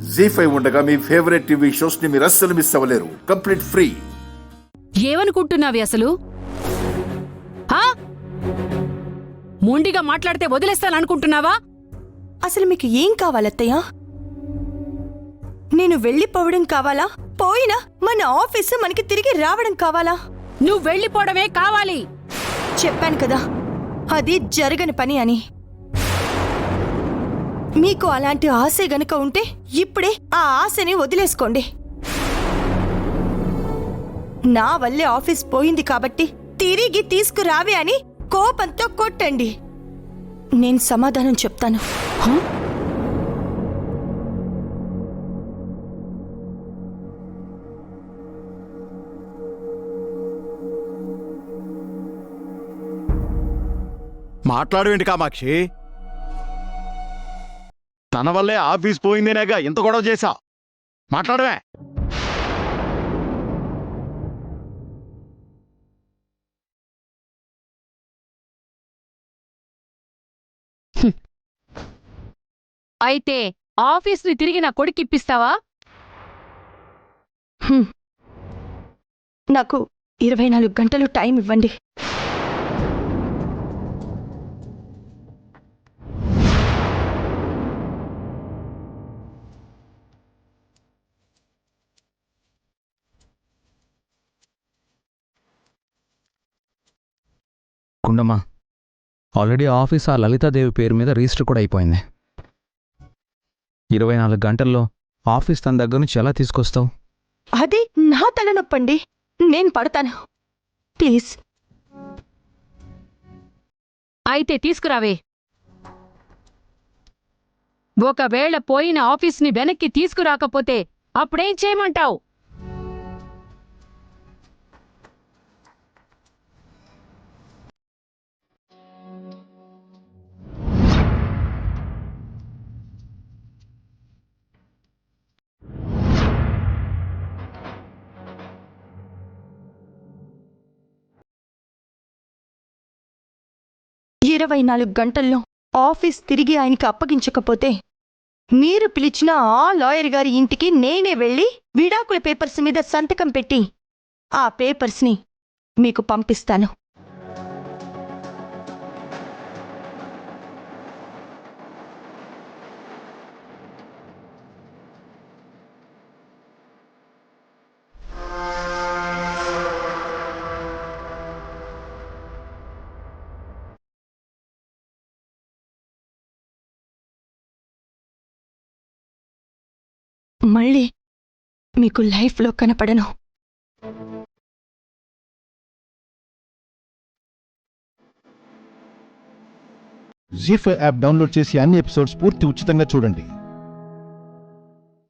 జీ5 ఉండగా మీ favourite TV shows ని మీరు అస్సలు మిస్ అవ్వలేరు. Complete free. ఏమనుకుంటున్నావి అసలు? మొండిగా మాట్లాడితే వదిలేస్తాననుకుంటున్నావా? అసలు మీకు ఏం కావాలత్తయ్య? నేను వెళ్ళిపోవడం కావాలా, పోయినా మన ఆఫీసు మనకి తిరిగి రావడం కావాలా? నువ్వు వెళ్ళిపోవడమే కావాలి. చెప్పాను కదా, అది జరగని పని అని. మీకు అలాంటి ఆశ గనుక ఉంటే ఇప్పుడే ఆ ఆశని వదిలేసుకోండి. నా వల్లే ఆఫీస్ పోయింది కాబట్టి తిరిగి తీసుకురావి అని కోపంతో కొట్టండి. నేను సమాధానం చెప్తాను. మాట్లాడవేంటి కామాక్షి? తన వల్లే ఆఫీస్ పోయిందేనేగా ఇంత గొడవ చేశా. మాట్లాడవే. అయితే ఆఫీస్ని తిరిగి నా కొడుకు ఇప్పిస్తావా? నాకు 24 గంటలు టైం ఇవ్వండి. కుండమ్మా, ఆల్రెడీ ఆఫీస్ ఆ లలితాదేవి పేరు మీద రిజిస్టర్ కూడా అయిపోయింది. 24 గంటల్లో ఆఫీస్ తన దగ్గర నుంచి ఎలా తీసుకొస్తావు? అది నా తలనొప్పండి, నేను పడతాను. ప్లీజ్. అయితే తీసుకురావే. ఒకవేళ పోయిన ఆఫీస్ని వెనక్కి తీసుకురాకపోతే అప్పుడేం చేయమంటావు? ఇరవై 24 గంటల్లో ఆఫీస్ తిరిగి ఆయనకి అప్పగించకపోతే మీరు పిలిచిన ఆ లాయర్ గారి ఇంటికి నేనే వెళ్ళి విడాకుల పేపర్స్ మీద సంతకం పెట్టి ఆ పేపర్స్ని మీకు పంపిస్తాను. మళ్ళీ మీకు లైఫ్లో కనపడను. జీ5 యాప్ డౌన్లోడ్ చేసి అన్ని ఎపిసోడ్స్ పూర్తి ఉచితంగా చూడండి.